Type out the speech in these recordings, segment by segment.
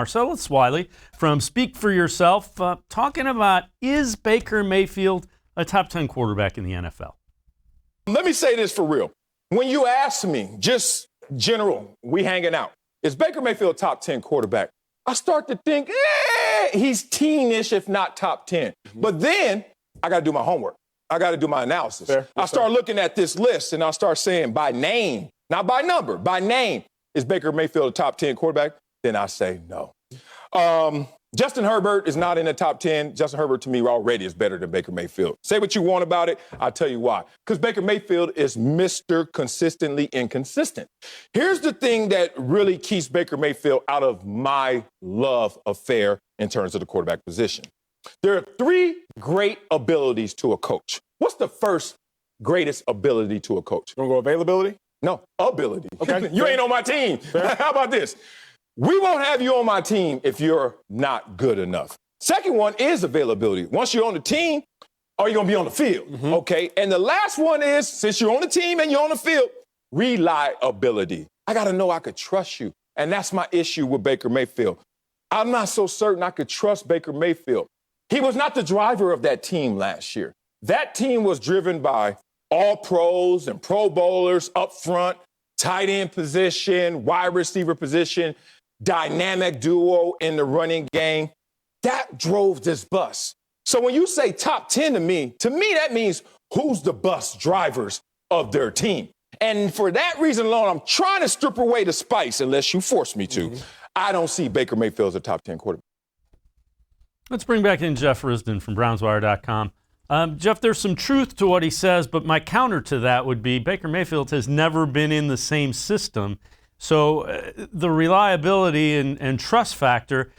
Marcellus Wiley from Speak for Yourself, talking about, is Baker Mayfield a top 10 quarterback in the NFL? Let me say this for real. When you ask me, just general, we hanging out, is Baker Mayfield a top 10 quarterback? I start to think, he's teenish, if not top 10. But then I got to do my homework. I got to do my analysis. Fair. I start looking at this list and I start saying by name, not by number, by name, is Baker Mayfield a top 10 quarterback? Then I say no. Justin Herbert is not in the top 10. Justin Herbert, to me, already is better than Baker Mayfield. Say what you want about it. I'll tell you why. Because Baker Mayfield is Mr. Consistently Inconsistent. Here's the thing that really keeps Baker Mayfield out of my love affair in terms of the quarterback position. There are three great abilities to a coach. What's the first greatest ability to a coach? You want to go availability? No, ability. Okay. You ain't on my team. How about this? We won't have you on my team if you're not good enough. Second one is availability. Once you're on the team, are you going to be on the field? Okay. And the last one is, since you're on the team and you're on the field, reliability. I got to know I could trust you. And that's my issue with Baker Mayfield. I'm not so certain I could trust Baker Mayfield. He was not the driver of that team last year. That team was driven by all pros and pro bowlers up front, tight end position, wide receiver position, dynamic duo in the running game. That drove this bus. So when you say top 10 to me that means who's the bus drivers of their team. And for that reason alone, I'm trying to strip away the spice unless you force me to. I don't see Baker Mayfield as a top 10 quarterback. Let's bring back in Jeff Risdon from BrownsWire.com. Jeff, there's some truth to what he says, but my counter to that would be Baker Mayfield has never been in the same system. So the reliability and trust factor,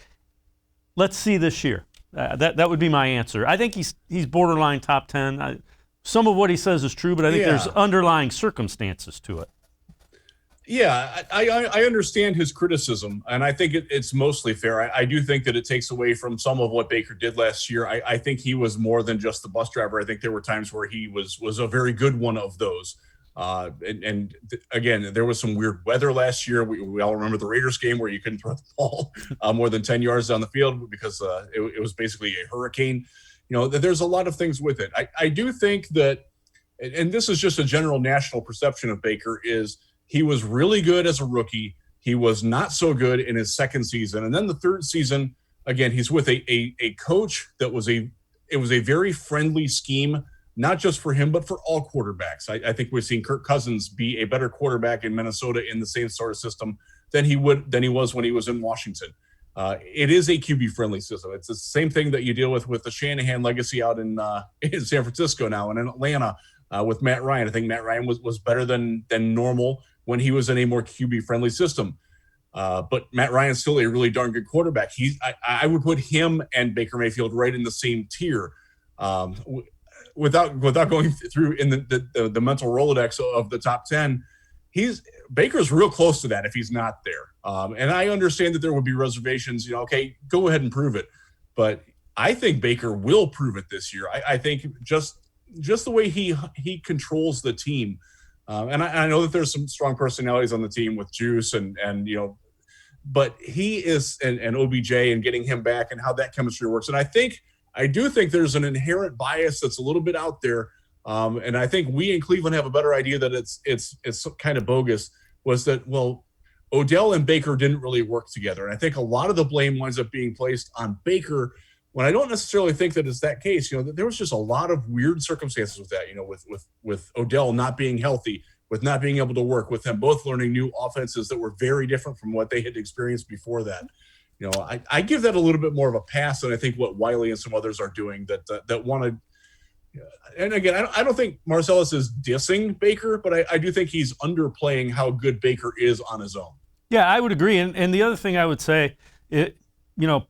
let's see this year. That would be my answer. I think he's borderline top 10. Some of what he says is true, but I think there's underlying circumstances to it. Yeah, I understand his criticism, and I think it's mostly fair. I do think that it takes away from some of what Baker did last year. I think he was more than just the bus driver. I think there were times where he was a very good one of those. Again, there was some weird weather last year. We all remember the Raiders game where you couldn't throw the ball more than 10 yards down the field because it was basically a hurricane. You know, there's a lot of things with it. I do think that, and this is just a general national perception of Baker, is he was really good as a rookie. He was not so good in his second season. And then the third season, again, he's with a coach that was a very friendly scheme, not just for him, but for all quarterbacks. I think we've seen Kirk Cousins be a better quarterback in Minnesota in the same sort of system than he was when he was in Washington. It is a QB-friendly system. It's the same thing that you deal with the Shanahan legacy out in San Francisco now and in Atlanta with Matt Ryan. I think Matt Ryan was better than normal when he was in a more QB-friendly system. But Matt Ryan's still a really darn good quarterback. I would put him and Baker Mayfield right in the same tier. Without going through in the mental Rolodex of the top 10, Baker's real close to that if he's not there. And I understand that there would be reservations, okay, go ahead and prove it. But I think Baker will prove it this year. I think just the way he controls the team. And I know that there's some strong personalities on the team with Juice and but he is, and OBJ and getting him back and how that chemistry works. And I do think there's an inherent bias that's a little bit out there. And I think we in Cleveland have a better idea that it's kind of bogus, was that, well, Odell and Baker didn't really work together. And I think a lot of the blame winds up being placed on Baker, when I don't necessarily think that it's that case. There was just a lot of weird circumstances with that, with Odell not being healthy, with not being able to work, with them both learning new offenses that were very different from what they had experienced before that. I give that a little bit more of a pass than I think what Wiley and some others are doing that want to. And again, I don't think Marcellus is dissing Baker, but I do think he's underplaying how good Baker is on his own. Yeah, I would agree. And the other thing I would say,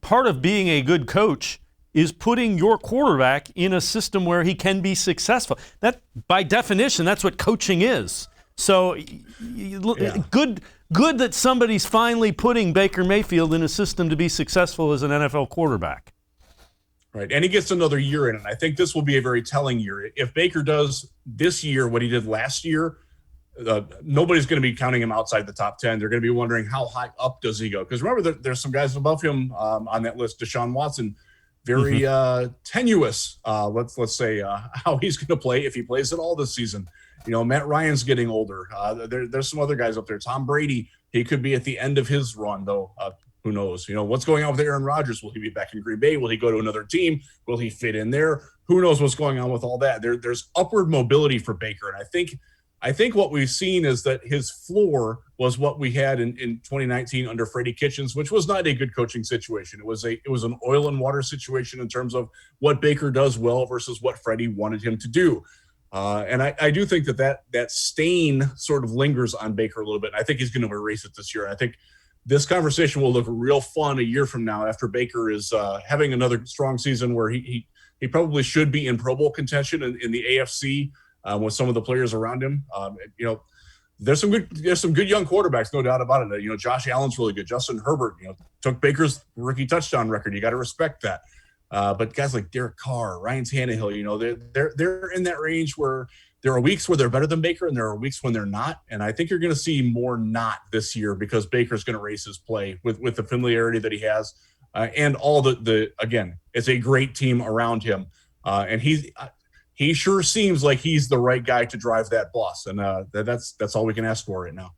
part of being a good coach is putting your quarterback in a system where he can be successful. That, by definition, that's what coaching is. So good that somebody's finally putting Baker Mayfield in a system to be successful as an NFL quarterback. Right, and he gets another year in it. I think this will be a very telling year. If Baker does this year what he did last year, nobody's going to be counting him outside the top 10. They're going to be wondering how high up does he go? Because remember, there's some guys above him on that list. Deshaun Watson, very tenuous. Let's say how he's going to play if he plays at all this season. Matt Ryan's getting older. There's some other guys up there. Tom Brady, he could be at the end of his run, though. Who knows? What's going on with Aaron Rodgers? Will he be back in Green Bay? Will he go to another team? Will he fit in there? Who knows what's going on with all that? There's upward mobility for Baker, and I think what we've seen is that his floor was what we had in 2019 under Freddie Kitchens, which was not a good coaching situation. It was an oil and water situation in terms of what Baker does well versus what Freddie wanted him to do. And I do think that stain sort of lingers on Baker a little bit. I think he's going to erase it this year. I think this conversation will look real fun a year from now after Baker is having another strong season where he probably should be in Pro Bowl contention in the AFC with some of the players around him. There's some good young quarterbacks, no doubt about it. Josh Allen's really good. Justin Herbert, took Baker's rookie touchdown record. You got to respect that. But guys like Derek Carr, Ryan Tannehill, they're in that range where there are weeks where they're better than Baker and there are weeks when they're not. And I think you're going to see more not this year because Baker's going to raise his play with the familiarity that he has and all again, it's a great team around him. And he sure seems like he's the right guy to drive that bus. And that's all we can ask for right now.